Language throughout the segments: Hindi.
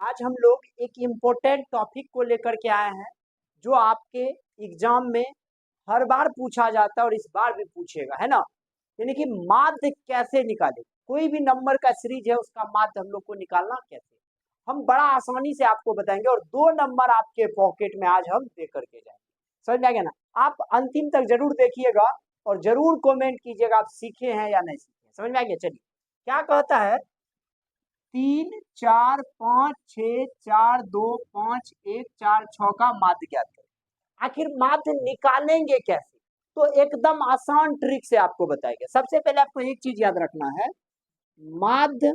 आज हम लोग एक इम्पोर्टेंट टॉपिक को लेकर के आए हैं जो आपके एग्जाम में हर बार पूछा जाता है और इस बार भी पूछेगा, है ना। यानी कि माध्य कैसे निकाले, कोई भी नंबर का सीरीज है उसका माध्य हम लोग को निकालना कैसे, हम बड़ा आसानी से आपको बताएंगे और 2 नंबर आपके पॉकेट में आज हम दे करके जाएंगे। समझ में आ गया ना। आप अंतिम तक जरूर देखिएगा और जरूर कमेंट कीजिएगा आप सीखे हैं या नहीं सीखे। समझ में आ गया। चलिए क्या कहता है, 3 4 5 6 4 2 5 1 4 6 का माध्य ज्ञात करें। आखिर माध्य निकालेंगे कैसे, तो एकदम आसान ट्रिक से आपको बताएंगे। सबसे पहले आपको एक चीज याद रखना है, माध्य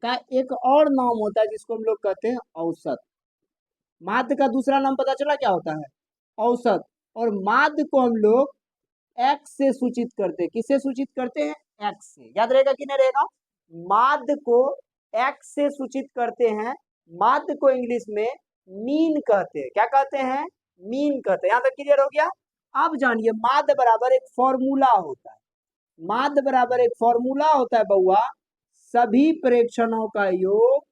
का एक और नाम होता है जिसको हम लोग कहते हैं औसत। माध्य का दूसरा नाम पता चला क्या होता है, औसत। और माध्य को हम लोग एक्स से सूचित करते हैं। किससे सूचित करते हैं, एक्स से। याद रहेगा कि नहीं रहेगा। माध्य को एक्स से सूचित करते हैं। माध्य को इंग्लिश में मीन कहते हैं। क्या कहते हैं, मीन कहते हैं। यहां तक क्लियर हो गया। अब जानिए माध्य बराबर एक फॉर्मूला होता है। माध्य बराबर एक फॉर्मूला होता है बउआ, सभी प्रेक्षणों का योग,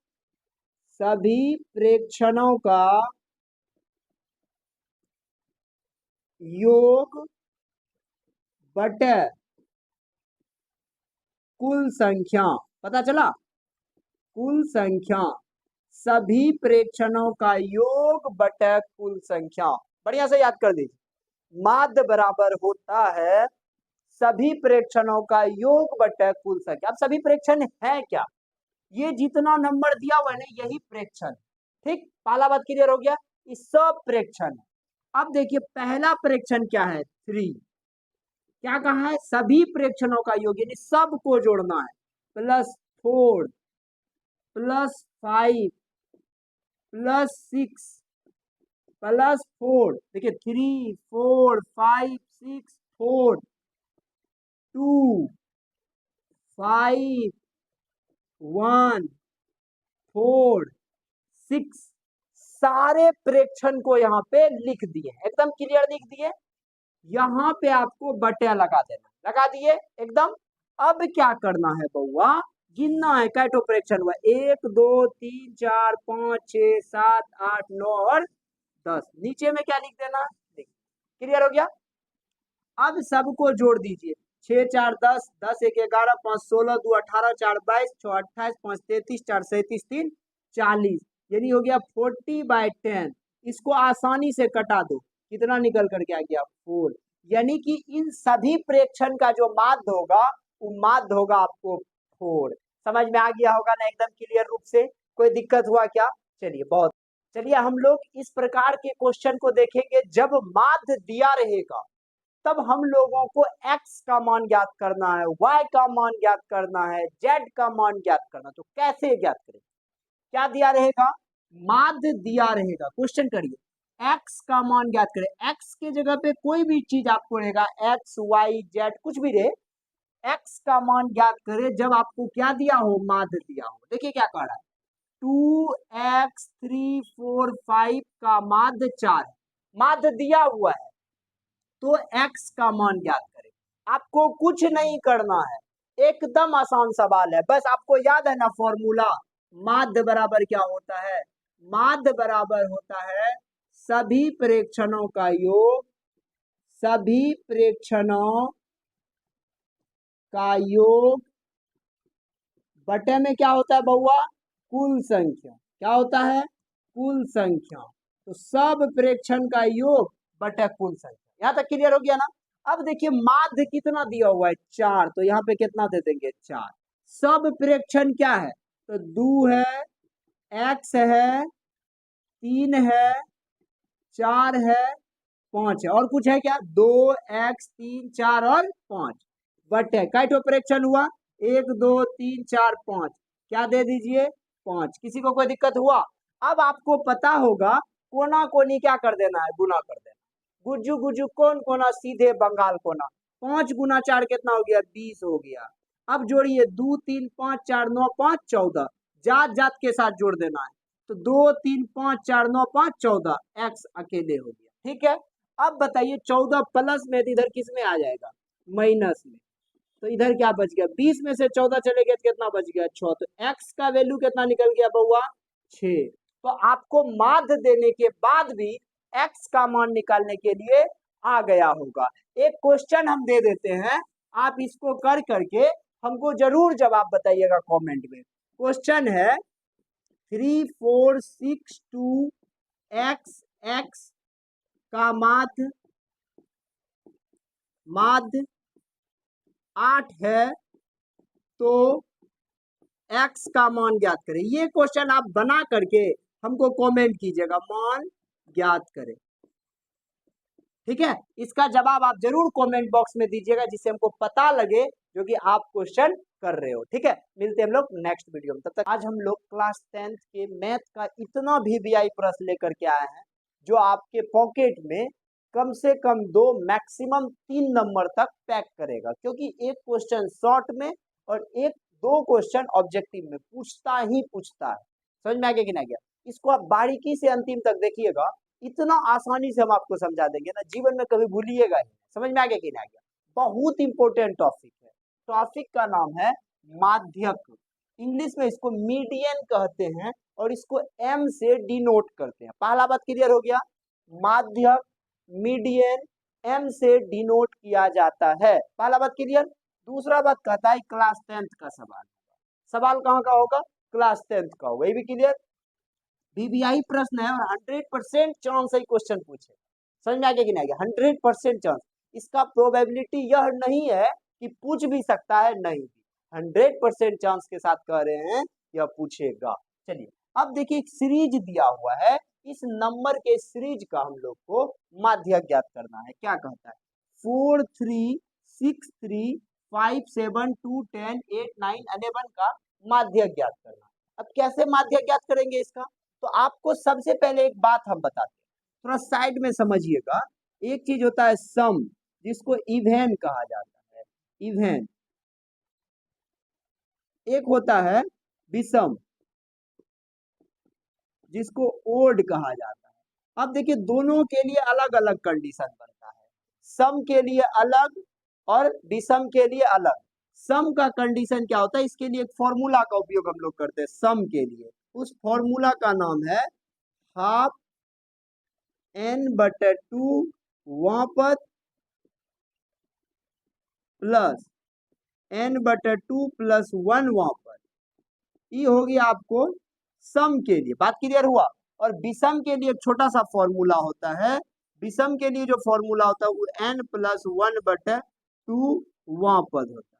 सभी प्रेक्षणों का योग बटे कुल संख्या। पता चला, कुल संख्या, सभी प्रेक्षणों का योग बटे कुल संख्या। बढ़िया से याद कर दीजिए, माध्य बराबर होता है सभी प्रेक्षणों का योग बटे कुल संख्या। अब सभी प्रेक्षण है क्या, ये जितना नंबर दिया हुआ है ना यही प्रेक्षण। ठीक, पहला बात क्लियर हो गया, इस सब प्रेक्षण। अब देखिए पहला प्रेक्षण क्या है, 3। क्या कहा है, सभी प्रेक्षणों का योग यानी सब को जोड़ना है। +4 +5 +6 +4। देखिए 3 4 5 6 4 2 5 1 4 6 सारे प्रेक्षण को यहाँ पे लिख दिए, एकदम क्लियर लिख दिए। यहाँ पे आपको बटे लगा देना, लगा दिए एकदम। अब क्या करना है बउआ, गिनना है कैटो प्रेक्षण हुआ, 1 2 3 4 5 6 7 8 9 और 10। नीचे में क्या लिख देना, क्लियर हो गया। अब सबको जोड़ दीजिए, 6 4 10 10 1 11 5 16 2 18 4 22 6 28 5 33 4 37 3 40, यानी हो गया 40/10। इसको आसानी से कटा दो, कितना निकल करके आ गया, 4। यानी कि इन सभी प्रेक्षण का जो माध्य होगा वो माध्य होगा आपको 4। समझ में आ गया होगा ना एकदम क्लियर रूप से। कोई दिक्कत हुआ क्या, चलिए बहुत। चलिए हम लोग इस प्रकार के क्वेश्चन को देखेंगे, जब माध्य दिया रहेगा तब हम लोगों को x का मान ज्ञात करना है, y का मान ज्ञात करना है, z का मान ज्ञात करना। तो कैसे ज्ञात करें, क्या दिया रहेगा, माध्य दिया रहेगा। क्वेश्चन करिए, x का मान ज्ञात करें। x के जगह पे कोई भी चीज आपको रहेगा, x y z कुछ भी रहे, x का मान ज्ञात करें जब आपको क्या दिया हो, माध्य दिया हो। देखिए क्या कह रहा है, 2x 3 4 5 का माध्य 4 है, माध्य दिया हुआ है, तो x का मान ज्ञात करें। आपको कुछ नहीं करना है, एकदम आसान सवाल है। बस आपको याद है ना फॉर्मूला, माध्य बराबर क्या होता है, माध्य बराबर होता है सभी प्रेक्षणों का योग, सभी प्रेक्षणों का योग बटे में क्या होता है बउआ, कुल संख्या। क्या होता है, कुल संख्या। तो सब प्रेक्षण का योग बटे कुल संख्या। यहां तक क्लियर हो गया ना। अब देखिए माध्य कितना दिया हुआ है, 4, तो यहाँ पे कितना दे देंगे, 4। सब प्रेक्षण क्या है, तो 2 है, x है, 3 है, 4 है, 5 है, और कुछ है क्या, 2x 3 4 और 5 बटे कैटो प्रेक्षण हुआ, 1 2 3 4 5, क्या दे दीजिए, 5। किसी को कोई दिक्कत हुआ। अब आपको पता होगा कोना कोनी क्या कर देना है, गुना कर देना। गुज्जू गुज्जू कौन कोना, सीधे बंगाल कोना। 5 गुना 4 कितना हो गया, 20 हो गया। अब जोड़िए, 2 3 5 4 9 5 14, जात जात के साथ जोड़ देना है। तो 2 3 5 4 9 5 14, x अकेले हो गया। ठीक है, अब बताइए 14 प्लस में इधर किस में आ जाएगा, माइनस में। तो इधर क्या बच गया, 20 में से 14 चले गए तो कितना बच गया, 6। तो x का वैल्यू कितना निकल गया बउआ, 6। तो आपको माध्य देने के बाद भी x का मान निकालने के लिए आ गया होगा। एक क्वेश्चन हम दे देते हैं, आप इसको कर करके हमको जरूर जवाब बताइएगा कमेंट में। क्वेश्चन है 3462 x x का माध्य 8 है, तो x का मान ज्ञात करें। ये क्वेश्चन आप बना करके हमको कमेंट कीजिएगा, मान ज्ञात करें। ठीक है, इसका जवाब आप जरूर कमेंट बॉक्स में दीजिएगा, जिससे हमको पता लगे जो कि आप क्वेश्चन कर रहे हो। ठीक है, मिलते हैं हम लोग नेक्स्ट वीडियो में। तब तक आज हम लोग क्लास 10th के मैथ का इतना भी VI प्रश्न लेकर के आए हैं जो आपके पॉकेट में कम से कम 2 मैक्सिमम 3 नंबर तक पैक करेगा, क्योंकि एक क्वेश्चन शॉर्ट में और 1-2 क्वेश्चन ऑब्जेक्टिव में पूछता ही पूछता है। समझ में आ गया कि नहीं गया? इसको आप बारीकी से अंतिम तक देखिएगा, इतना आसानी से हम आपको समझा देंगे ना, जीवन में कभी भूलिएगा ही। समझ में आ गया कि नहीं गया? बहुत इंपॉर्टेंट टॉपिक है। टॉपिक का नाम है माध्यक। इंग्लिश में इसको मीडियन कहते हैं और इसको M से डिनोट करते हैं। पहला बात क्लियर हो गया, माध्यक मीडियन M से डिनोट किया जाता है। पहला बात क्लियर। दूसरा बात कहता है क्लास 10th का सवाल। सवाल कहाँ का होगा? क्लास 10th का होगा। ये भी क्लियर। VI प्रश्न है और 100% चांस है क्वेश्चन पूछे। समझ में आ गया कि नहीं आ गया? 100% चांस। इसका प्रोबेबिलिटी यह नहीं है कि पूछ भी सकता है, नहीं, 100% चांस के साथ कह रहे हैं यह पूछेगा। चलिए अब देखिए, एक सीरीज दिया हुआ है, इस नंबर के सीरीज का हम लोग को माध्यक ज्ञात करना है। क्या कहता है? 4 3 6 3 5 7 2 10 8 9 11 का माध्यक ज्ञात करना। अब कैसे माध्यक ज्ञात करेंगे इसका? तो आपको सबसे पहले एक बात हम बताते हैं, थोड़ा साइड में समझिएगा। एक चीज होता है सम, जिसको इवेन कहा जाता है, इवेन। एक होता है विषम, जिसको ओड कहा जाता है। अब देखिए, दोनों के लिए अलग अलग कंडीशन बनता है, सम के लिए अलग और विषम के लिए अलग। सम का कंडीशन क्या होता है? इसके लिए एक फॉर्मूला का उपयोग हम लोग करते हैं सम के लिए। उस फॉर्मूला का नाम है हाफ n/2 वापत प्लस n/2 + 1 वापत। ये होगी आपको सम के लिए। बात क्लियर हुआ? और विषम के लिए एक छोटा सा फॉर्मूला होता है। विषम के लिए जो फॉर्मूला होता है वो n+1/2 वापत होता है।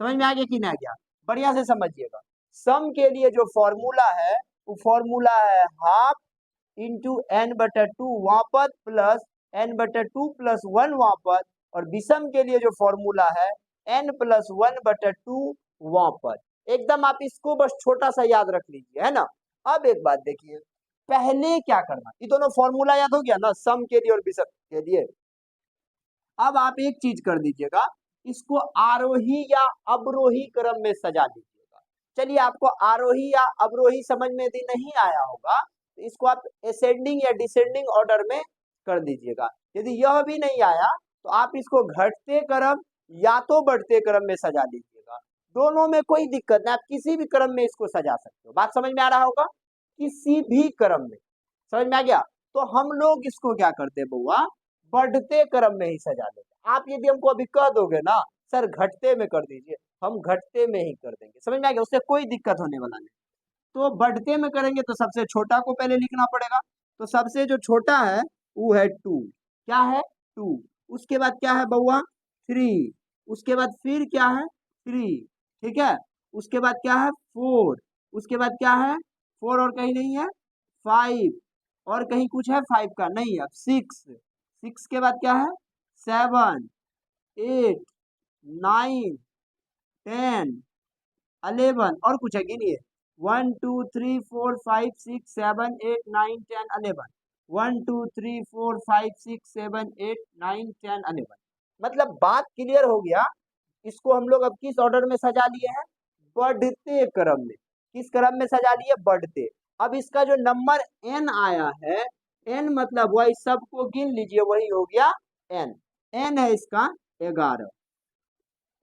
समझ में आ गया कि नहीं आ गया? बढ़िया से समझिएगा। सम के लिए जो फॉर्मूला है वो फॉर्मूला है हाफ इंटू n/2 वापत प्लस n/2 + 1 वापत। और विषम के लिए जो फॉर्मूला है n+1/2 वापत। एकदम आप इसको बस छोटा सा याद रख लीजिए, है ना। अब एक बात देखिए, पहले क्या करना, ये दोनों फॉर्मूला याद हो गया ना, सम के लिए और विषम के लिए। अब आप एक चीज कर दीजिएगा, इसको आरोही या अवरोही क्रम में सजा दीजिएगा। चलिए, आपको आरोही या अवरोही समझ में यदि नहीं आया होगा तो इसको आप असेंडिंग या डिसेंडिंग ऑर्डर में कर दीजिएगा। यदि यह भी नहीं आया तो आप इसको घटते क्रम या तो बढ़ते क्रम में सजा दीजिएगा। दोनों में कोई दिक्कत नहीं, आप किसी भी क्रम में इसको सजा सकते हो। बात समझ में आ रहा होगा? किसी भी क्रम में। समझ में आ गया? तो हम लोग इसको क्या करते हैं बउआ, बढ़ते क्रम में ही सजा देते। आप यदि हमको अभी कह दोगे ना सर घटते में कर दीजिए, हम घटते में ही कर देंगे। समझ में आ गया? उससे कोई दिक्कत होने वाला नहीं। तो बढ़ते में करेंगे तो सबसे छोटा को पहले लिखना पड़ेगा। तो सबसे जो छोटा है वो है 2। क्या है? 2। उसके बाद क्या है बउआ? 3। उसके बाद फिर क्या है? 3। ठीक है। उसके बाद क्या है? 4। उसके बाद क्या है? 4 और कहीं नहीं है। 5 और कहीं कुछ है 5 का नहीं है। 6। 6 के बाद क्या है? 7 8 9 10 11 और कुछ है कि नहीं है? 1 2 3 4 5 6 7 8 9 10 11। 1 2 3 4 5 6 7 8 9 10 11। मतलब बात क्लियर हो गया। इसको हम लोग अब किस ऑर्डर में सजा लिए हैं? बढ़ते क्रम में। किस क्रम में सजा लिए? बढ़ते। अब इसका जो नंबर n आया है, n मतलब वही सबको गिन लीजिए, वही हो गया n। n है इसका 11।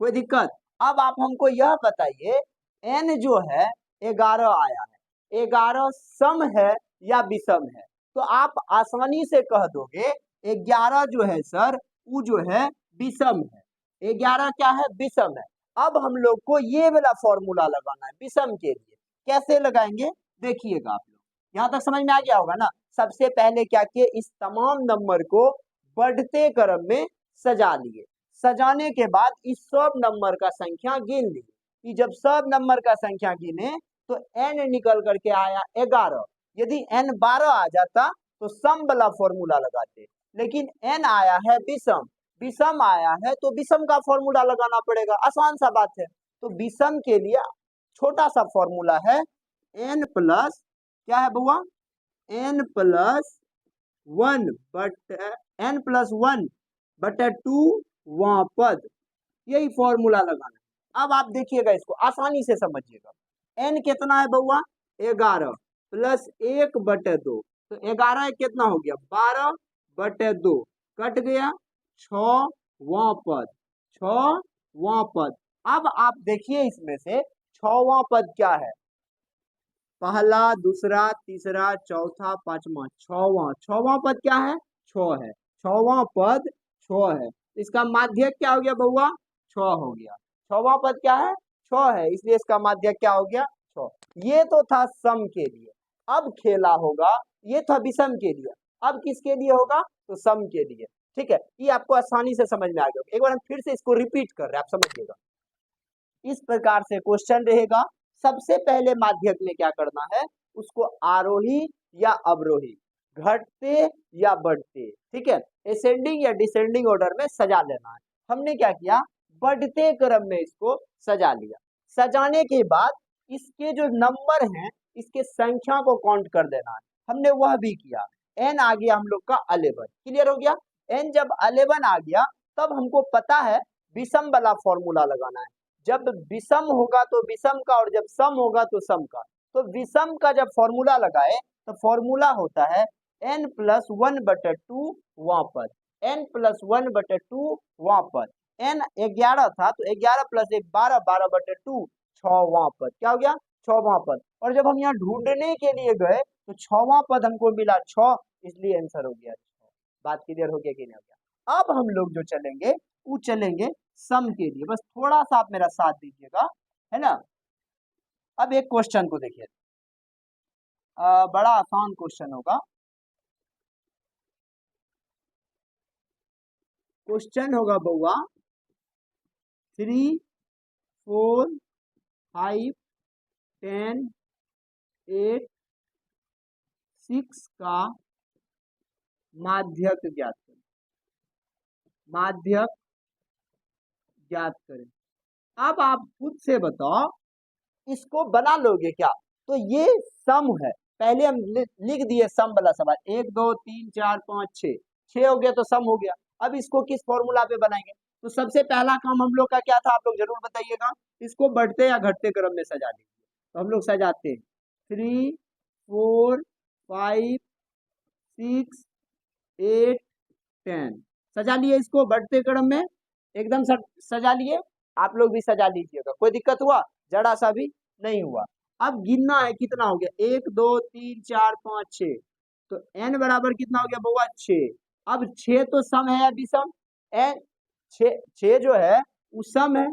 कोई दिक्कत? अब आप हमको यह बताइए n जो है 11 आया है, 11 सम है या विषम है। तो आप आसानी से कह दोगे 11 जो है सर वो जो है विषम है, 11 क्या है, विषम है। अब हम लोग को ये वाला फॉर्मूला लगाना है विषम के लिए। कैसे लगाएंगे देखिएगा आप लोग, यहाँ तक समझ में आ गया होगा ना। सबसे पहले क्या किए, इस तमाम नंबर को बढ़ते क्रम में सजा लिए। सजाने के बाद इस सब नंबर का संख्या गिन ली कि जब सब नंबर का संख्या गिने तो n निकल करके आया 11। यदि n 12 आ जाता तो सम वाला फॉर्मूला लगाते, लेकिन n आया है विषम, विषम आया है तो विषम का फॉर्मूला लगाना पड़ेगा, आसान सा बात है। तो विषम के लिए छोटा सा फॉर्मूला है n प्लस क्या है बुआ, n plus 1 but n plus 1 बटे 2 वहां पद, यही फॉर्मूला लगाना। अब आप देखिएगा इसको आसानी से समझिएगा। n कितना है बउआ, 11 प्लस 1 बटे 2, तो 11 कितना हो गया 12 बटे 2, कट गया 6 वहां पद, 6 वहां पद। अब आप देखिए इसमें से 6वां पद क्या है, पहला दूसरा तीसरा चौथा पांचवा, 6वां पद क्या है 6 है, 6वां पद 6 है। इसका माध्यक क्या हो गया बउआ 6 हो गया, 6वां पद क्या है 6 है, इसलिए इसका माध्यक क्या हो गया 6। ये तो था सम के लिए। अब खेला होगा, ये था विषम के लिए, अब किसके लिए होगा तो सम के लिए। ठीक है, ये आपको आसानी से समझ में आ गया। एक बार हम फिर से इसको रिपीट कर रहे हैं, आप समझिएगा। इस प्रकार से क्वेश्चन रहेगा। सबसे पहले माध्यक में क्या करना है, उसको आरोही या अवरोही, घटते या बढ़ते, ठीक है, असेंडिंग या डिसेंडिंग ऑर्डर में सजा लेना है। हमने क्या किया, बढ़ते क्रम में इसको सजा लिया। सजाने के बाद इसके जो नंबर हैं इसके संख्या को काउंट कर देना है, हमने वह भी किया। n आ गया हम लोग का 11, क्लियर हो गया। n जब 11 आ गया तब हमको पता है विषम वाला फॉर्मूला लगाना है। जब विषम होगा तो विषम का, और जब सम होगा तो सम का। तो विषम का जब फॉर्मूला लगाए तो फॉर्मूला होता है n प्लस 1 बटे 2 वहां पर, n प्लस 1 बटे 2 वहां पर। n 11 था तो 11 प्लस 1 12, 12 बटे 2 6 वहां पर, क्या हो गया 6 वहां पर। और जब हम यहाँ ढूंढने के लिए गए तो 6वां पद हमको मिला 6, इसलिए आंसर हो गया 6। बात क्लियर हो गया कि नहीं हो गया। अब हम लोग जो चलेंगे वो चलेंगे सम के लिए, बस थोड़ा सा आप मेरा साथ दीजिएगा, है ना। अब एक क्वेश्चन को देखिए, बड़ा आसान क्वेश्चन होगा। क्वेश्चन होगा बउआ 3, 4, 5, 10, 8, 6 का माध्यक ज्ञात करें, माध्यक ज्ञात करें। अब आप खुद से बताओ इसको बना लोगे क्या, तो ये सम है। पहले हम लिख दिए सम वाला सवाल, 1 2 3 4 5 6, 6 हो गया तो सम हो गया। अब इसको किस फॉर्मूला पे बनाएंगे, तो सबसे पहला काम हम लोग का क्या था, आप लोग जरूर बताइएगा। इसको बढ़ते या घटते क्रम में सजा लीजिए, तो हम लोग सजाते हैं 3 4 5 6 8 10, सजा लिए इसको बढ़ते क्रम में, एकदम सजा लिए। आप लोग भी सजा लीजिएगा, कोई दिक्कत हुआ जरा सा भी नहीं हुआ। अब गिनना है कितना हो गया, 1 2 3 4 5 6, तो n बराबर कितना हो गया बउआ 6। अब 6 तो सम है या विषम, n 6 जो है वो सम है,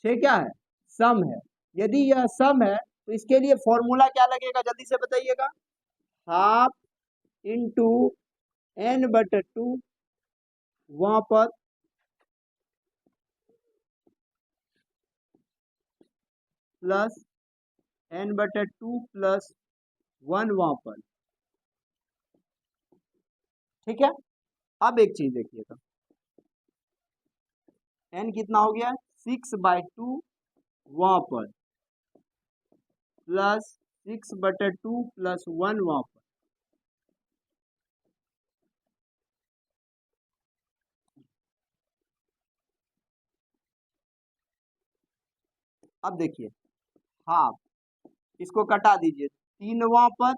6 क्या है सम है। यदि यह सम है तो इसके लिए फॉर्मूला क्या लगेगा जल्दी से बताइएगा, हाफ इंटू n बटे 2 वहां पर प्लस n बटे 2 प्लस 1 वहां पर, ठीक है। अब एक चीज देखिएगा, n कितना हो गया 6/2 वहां पर प्लस 6/2 प्लस 1 वहां पर। अब देखिए हाफ, इसको कटा दीजिए 3वां पद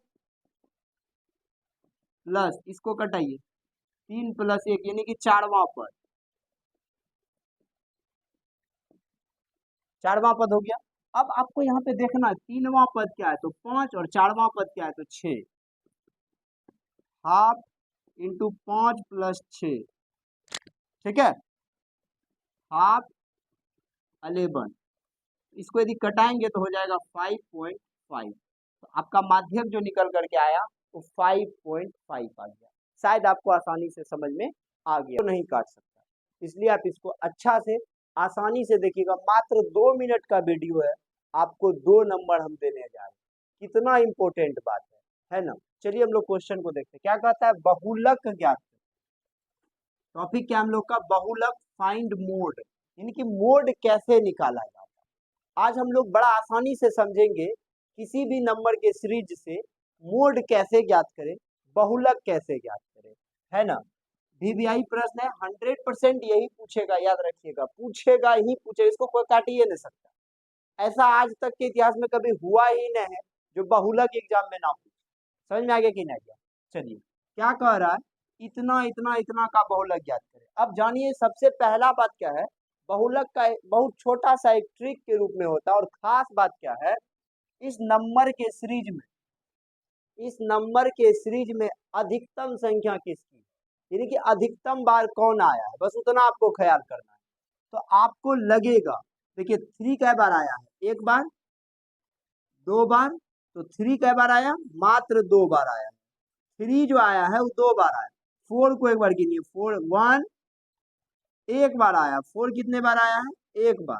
प्लस इसको कटाइए 3 प्लस 1 यानी कि 4वां पद, 4वां पद हो गया। अब आपको यहाँ पे देखना 3वां पद क्या है तो 5 और 4वां पद क्या है तो 6, हाफ इंटू 5 प्लस 6, ठीक है, हाफ 11, इसको यदि कटाएंगे तो हो जाएगा 5.5, तो आपका माध्यक जो निकल करके आया वो 5.5 आ गया। शायद आपको आसानी से समझ में आ गया, तो नहीं काट सकता, इसलिए आप इसको अच्छा से आसानी से देखिएगा। मात्र 2 मिनट का वीडियो है, आपको 2 नंबर हम देने जा रहे हैं, कितना इंपॉर्टेंट बात है ना। चलिए हम लोग क्वेश्चन को देखते हैं, क्या कहता है, बहुलक ज्ञात। टॉपिक क्या हम लोग का, बहुलक फाइंड मोड, यानी कि मोड कैसे निकाला जाता है। आज हम लोग बड़ा आसानी से समझेंगे किसी भी नंबर के सीरीज से मोड कैसे ज्ञात करें, बहुलक कैसे ज्ञात करें, है ना। वीवीआई प्रश्न है, 100% यही पूछेगा, याद रखिएगा, पूछेगा ही पूछेगा, इसको कोई काट ही नहीं सकता। ऐसा आज तक के इतिहास में कभी हुआ ही नहीं है जो बहुलक एग्जाम में ना पूछे। समझ में आ गया कि नहीं गया। चलिए क्या कह रहा है, इतना इतना इतना का बहुलक ज्ञात करें। अब जानिए सबसे पहला बात क्या है, बहुलक का बहुत छोटा सा एक ट्रिक के रूप में होता है, और खास बात क्या है, इस नंबर के सीरीज में अधिकतम संख्या किसकी, यानी कि अधिकतम बार कौन आया है, बस उतना आपको ख्याल करना है। तो आपको लगेगा, देखिए 3 कै बार आया है, 1 बार 2 बार, तो 3 कै बार आया, मात्र 2 बार आया। 3 जो आया है वो 2 बार आया। 4 को एक बार गिनिए, 4 1 1 बार आया। 4 कितने बार आया है, 1 बार।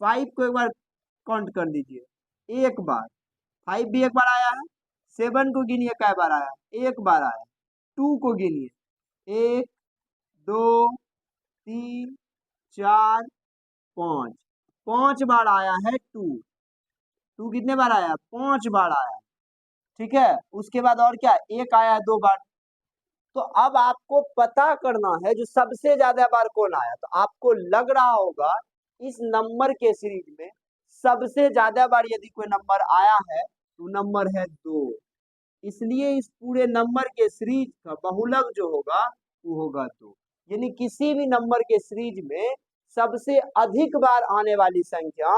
5 को एक बार काउंट कर दीजिए, 1 बार। 5 भी 1 बार आया है। 7 को गिनिए कै बार आया, 1 बार आया। 2 को गिनिए, 1 2 3 4 5, 5 बार आया है 2 कितने बार आया, 5 बार आया, ठीक है। उसके बाद और क्या, 1 आया है 2 बार। तो अब आपको पता करना है जो सबसे ज्यादा बार कौन आया। तो आपको लग रहा होगा इस नंबर के सीरीज में सबसे ज्यादा बार यदि कोई नंबर आया है तो नंबर है 2, इसलिए इस पूरे नंबर के सीरीज का बहुलक जो होगा वो होगा 2। यानी किसी भी नंबर के सीरीज में सबसे अधिक बार आने वाली संख्या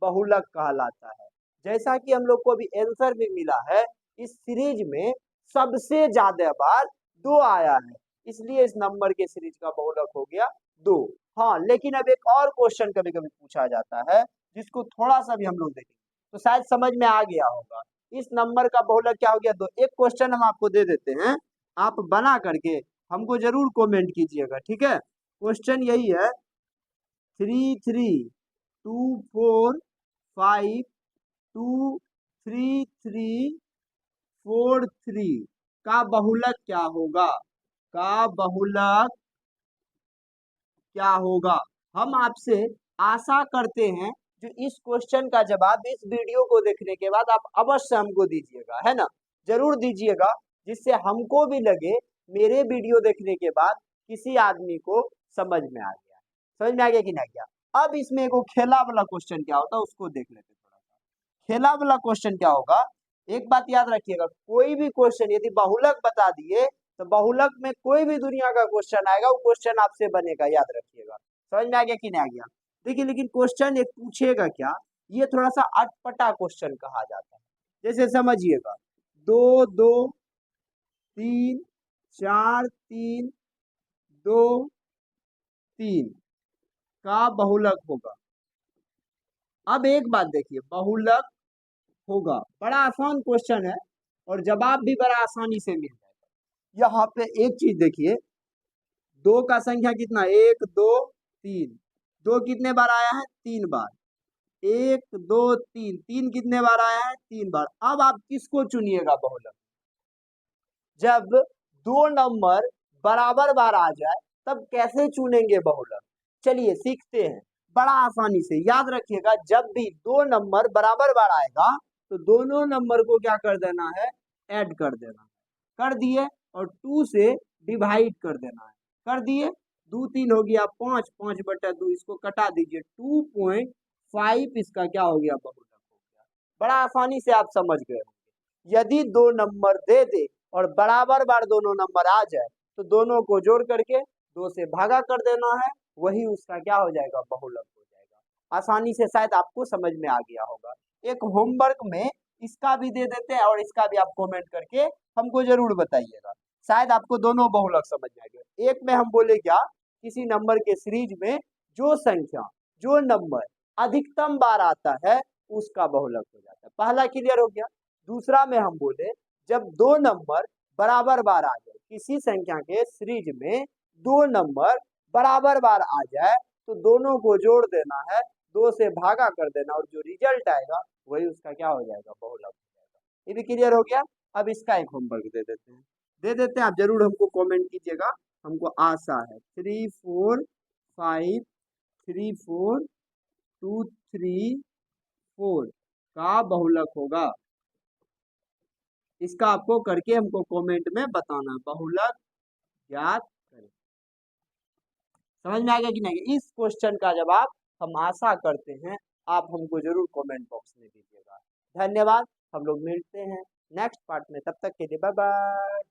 बहुलक कहलाता है। जैसा कि हम लोग को अभी आंसर भी मिला है, इस सीरीज में सबसे ज्यादा बार 2 आया है, इसलिए इस नंबर के सीरीज का बहुलक हो गया 2। हाँ, लेकिन अब एक और क्वेश्चन कभी कभी पूछा जाता है जिसको थोड़ा सा भी हम लोग देखेंगे तो शायद समझ में आ गया होगा। इस नंबर का बहुलक क्या हो गया 2। एक क्वेश्चन हम आपको दे देते हैं, आप बना करके हमको जरूर कमेंट कीजिएगा, ठीक है। क्वेश्चन यही है, 3 3 2 4 5 2 3 3 4 3 का बहुलक क्या होगा, का बहुलक क्या होगा। हम आपसे आशा करते हैं जो इस क्वेश्चन का जवाब इस वीडियो को देखने के बाद आप अवश्य हमको दीजिएगा, है ना, जरूर दीजिएगा, जिससे हमको भी लगे मेरे वीडियो देखने के बाद किसी आदमी को समझ में आ गया। समझ में आ गया कि नहीं गया। अब इसमें एक खेला वाला क्वेश्चन क्या होता है उसको देख लेते थोड़ा सा। खेला वाला क्वेश्चन क्या होगा, एक बात याद रखिएगा, कोई भी क्वेश्चन यदि बहुलक बता दिए तो बहुलक में कोई भी दुनिया का क्वेश्चन आएगा वो क्वेश्चन आपसे बनेगा, याद रखिएगा। समझ में आ गया कि नहीं आ गया। देखिए लेकिन क्वेश्चन एक पूछेगा क्या, ये थोड़ा सा अटपटा क्वेश्चन कहा जाता है। जैसे समझिएगा 2 2 3 4 3 2 3 का बहुलक होगा। अब एक बात देखिए, बहुलक होगा, बड़ा आसान क्वेश्चन है और जवाब भी बड़ा आसानी से मिल जाएगा। यहाँ पे एक चीज देखिए, 2 का संख्या कितना, 1 2 3, 2 कितने बार आया है, 3 बार। 1 2 3, 3 कितने बार आया है, 3 बार। अब आप किसको चुनिएगा बहुलक, जब 2 नंबर बराबर बार आ जाए तब कैसे चुनेंगे बहुलक। चलिए सीखते हैं बड़ा आसानी से। याद रखिएगा जब भी 2 नंबर बराबर बार आएगा तो दोनों नंबर को क्या कर देना है, ऐड कर देना है। कर दिए और 2 से डिवाइड कर देना है, कर दिए। 2 3 हो गया 5, 5 बटा 2, इसको कटा दीजिए, 2.5 इसका क्या हो गया, बहुलक हो गया। बड़ा आसानी से आप समझ गए। यदि 2 नंबर दे दे और बराबर बार दोनों नंबर आ जाए तो दोनों को जोड़ करके 2 से भागा कर देना है, वही उसका क्या हो जाएगा, बहुलक हो जाएगा। आसानी से शायद आपको समझ में आ गया होगा। एक होमवर्क में इसका भी दे देते हैं और इसका भी आप कमेंट करके हमको जरूर बताइएगा, शायद आपको दोनों बहुलक समझ में आएगा। एक में हम बोले क्या, किसी नंबर के सीरीज में जो संख्या जो नंबर अधिकतम बार आता है उसका बहुलक हो जाता है। पहला क्लियर हो गया। दूसरा में हम बोले जब दो नंबर बराबर बार आ जाए, किसी संख्या के सीरीज में दो नंबर बराबर बार आ जाए तो दोनों को जोड़ देना है, 2 से भागा कर देना और जो रिजल्ट आएगा वही उसका क्या हो जाएगा, बहुलक हो जाएगा। ये भी क्लियर हो गया। अब इसका एक होमवर्क दे देते हैं, आप जरूर हमको कमेंट कीजिएगा, हमको आशा है। 3 4 5 3 4 2 3 4 का बहुलक होगा। इसका आपको करके हमको कमेंट में बताना, बहुलक ज्ञात करें। समझ में आ गया कि नहीं? इस क्वेश्चन का जवाब हम आशा करते हैं आप हमको जरूर कमेंट बॉक्स में दीजिएगा। धन्यवाद, हम लोग मिलते हैं नेक्स्ट पार्ट में, तब तक के लिए बाय बाय।